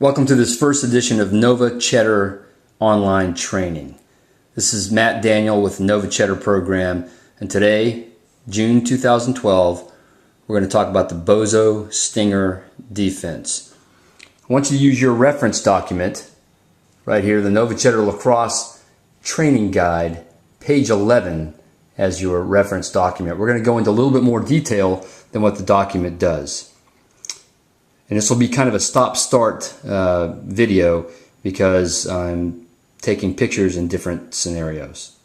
Welcome to this first edition of NoVa Cheddar online training. This is Matt Daniel with the NoVa Cheddar program, and today, June 2012, we're going to talk about the BOZO Stinger defense. I want you to use your reference document right here, the NoVa Cheddar Lacrosse training guide, page 11, as your reference document. We're going to go into a little bit more detail than what the document does. And this will be kind of a stop-start video because I'm taking pictures in different scenarios.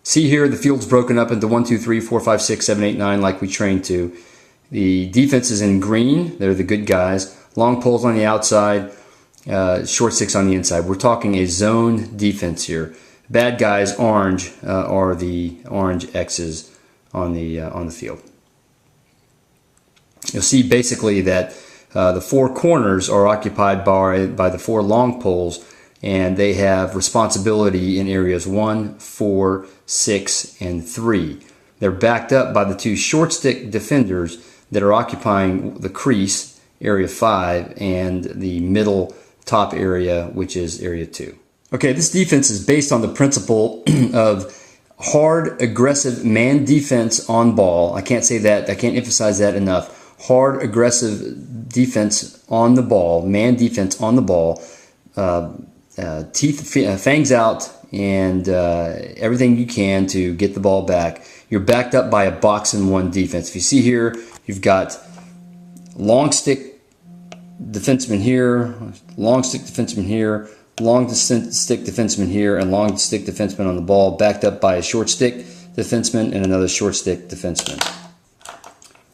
See here, the field's broken up into 1, 2, 3, 4, 5, 6, 7, 8, 9 like we trained to. The defense is in green. They're the good guys. Long poles on the outside, short sticks on the inside. We're talking a zone defense here. Bad guys, orange, are the orange X's on the field. You'll see basically that the four corners are occupied by the four long poles, and they have responsibility in areas 1, 4, 6, and 3. They're backed up by the two short stick defenders that are occupying the crease, area 5, and the middle top area, which is area 2. Okay, this defense is based on the principle of hard, aggressive man defense on ball. I can't say that, I can't emphasize that enough. Hard, aggressive defense on the ball, man defense on the ball, fangs out, and everything you can to get the ball back. You're backed up by a box-and-one defense. If you see here, you've got long stick defenseman here, long stick defenseman here, long stick defenseman here, and long stick defenseman on the ball, backed up by a short stick defenseman and another short stick defenseman.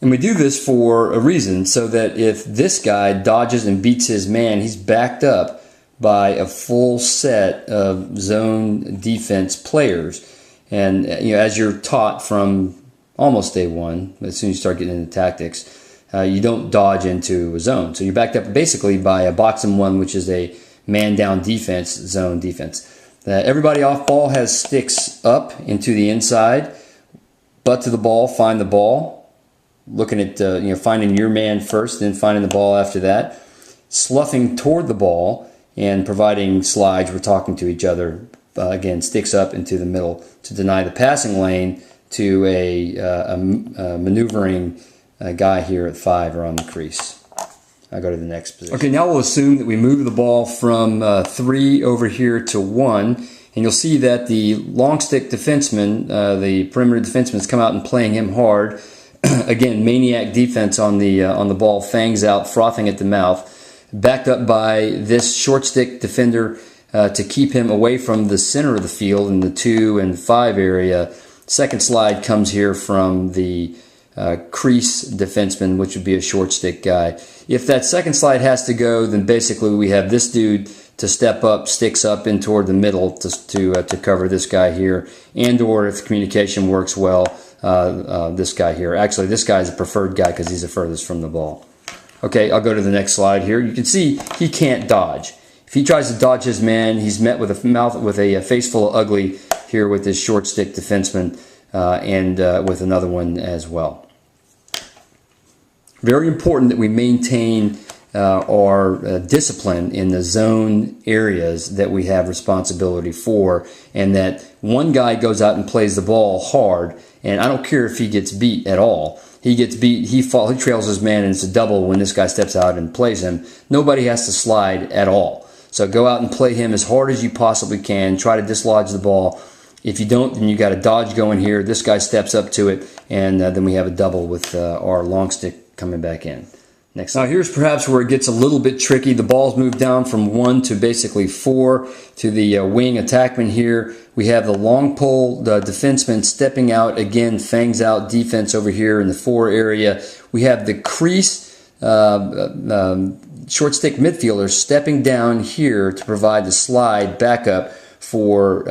And we do this for a reason, so that if this guy dodges and beats his man, he's backed up by a full set of zone defense players. And as you're taught from almost day one, as soon as you start getting into tactics, you don't dodge into a zone. So you're backed up basically by a box-and-one, which is a man-down defense, zone defense. Everybody off ball has sticks up into the inside, butt to the ball, find the ball. Looking at finding your man first, then finding the ball after that, sloughing toward the ball and providing slides. We're talking to each other again, sticks up into the middle to deny the passing lane to a maneuvering guy here at 5 or on the crease. I'll go to the next position. Okay, now we'll assume that we move the ball from 3 over here to 1, and you'll see that the long stick defenseman, the perimeter defenseman, has come out and playing him hard. Again, maniac defense on the ball, fangs out, frothing at the mouth, backed up by this short stick defender to keep him away from the center of the field in the 2 and 5 area. Second slide comes here from the crease defenseman, which would be a short stick guy. If that second slide has to go, then basically we have this dude to step up, sticks up in toward the middle to cover this guy here, and or if the communication works well, this guy here. Actually, this guy is a preferred guy because he's the furthest from the ball. Okay, I'll go to the next slide here. You can see he can't dodge. If he tries to dodge his man, he's met with a face full of ugly here with this short stick defenseman and with another one as well. Very important that we maintain our discipline in the zone areas that we have responsibility for, and that one guy goes out and plays the ball hard, and I don't care if he gets beat at all. He gets beat, he trails his man, and it's a double when this guy steps out and plays him. Nobody has to slide at all. So go out and play him as hard as you possibly can. Try to dislodge the ball. If you don't, then you got a dodge going here. This guy steps up to it, and then we have a double with our long stick coming back in. Next. Now here's perhaps where it gets a little bit tricky. The ball's moved down from 1 to basically 4 to the wing attackman here. We have the long pole, the defenseman stepping out again, fangs out defense over here in the 4 area. We have the crease short stick midfielder stepping down here to provide the slide backup for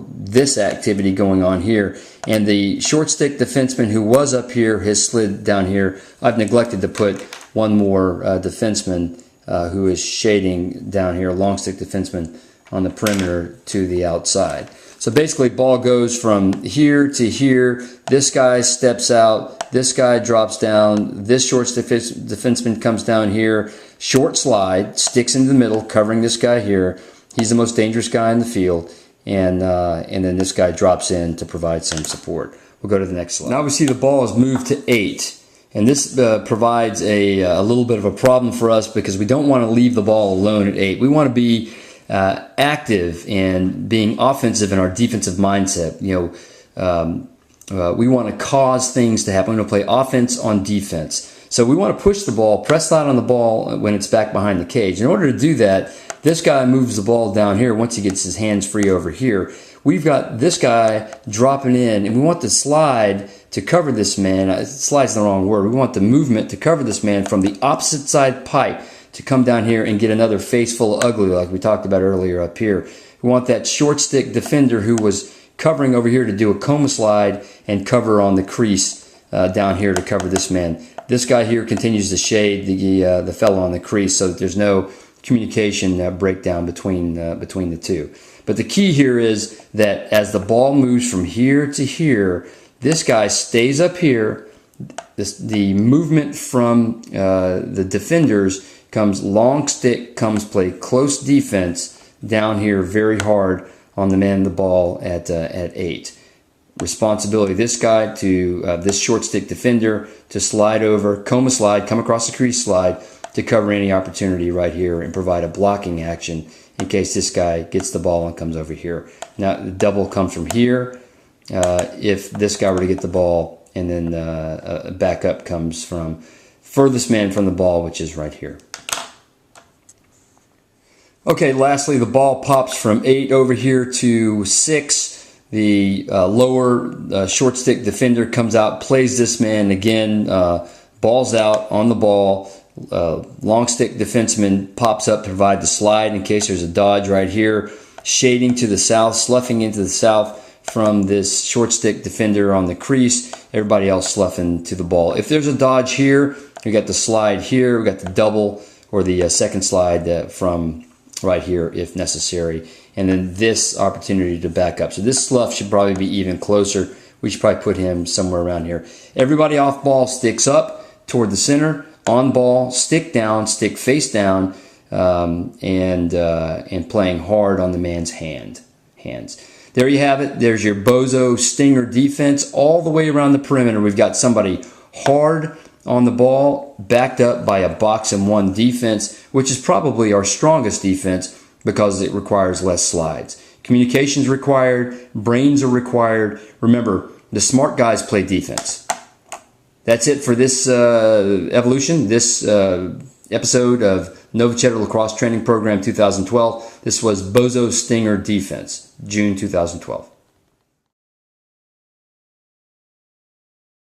this activity going on here. And the short stick defenseman who was up here has slid down here. I've neglected to put one more defenseman who is shading down here, long stick defenseman on the perimeter to the outside. So basically, ball goes from here to here. This guy steps out. This guy drops down. This short defenseman comes down here. Short slide, sticks into the middle, covering this guy here. He's the most dangerous guy in the field. And then this guy drops in to provide some support. We'll go to the next slide. Now we see the ball is moved to 8. And this provides a little bit of a problem for us because we don't want to leave the ball alone at 8. We want to be active and being offensive in our defensive mindset. You know, we want to cause things to happen. We want to play offense on defense. So we want to push the ball, press light on the ball when it's back behind the cage. In order to do that, this guy moves the ball down here once he gets his hands free over here. We've got this guy dropping in, and we want the slide to cover this man. Slide's the wrong word. We want the movement to cover this man from the opposite side pipe to come down here and get another face full of ugly like we talked about earlier up here. We want that short stick defender who was covering over here to do a coma slide and cover on the crease down here to cover this man. This guy here continues to shade the fellow on the crease so that there's no communication breakdown between the two. But the key here is that as the ball moves from here to here, this guy stays up here. The movement from the defenders comes long stick, comes play close defense down here very hard on the man of the ball at 8. Responsibility of this guy to this short stick defender to slide over, coma slide, come across the crease slide to cover any opportunity right here and provide a blocking action in case this guy gets the ball and comes over here. Now the double comes from here if this guy were to get the ball, and then a backup comes from furthest man from the ball, which is right here. Okay, lastly, the ball pops from 8 over here to 6. The lower short stick defender comes out, plays this man again, ball's out on the ball. Long stick defenseman pops up to provide the slide in case there's a dodge right here. Shading to the south, sloughing into the south from this short stick defender on the crease. Everybody else sloughing to the ball. If there's a dodge here, we got the slide here. We got the double or the second slide from right here if necessary. And then this opportunity to back up. So this slough should probably be even closer. We should probably put him somewhere around here. Everybody off ball sticks up toward the center. On ball, stick down, stick face down, and playing hard on the man's hands. There you have it. There's your BOZO stinger defense all the way around the perimeter. We've got somebody hard on the ball, backed up by a box and one defense, which is probably our strongest defense because it requires less slides. Communication's required, brains are required. Remember, the smart guys play defense. That's it for this evolution, this episode of NoVa Cheddar Lacrosse Training Program 2012. This was BOZO Stinger Defense, June 2012.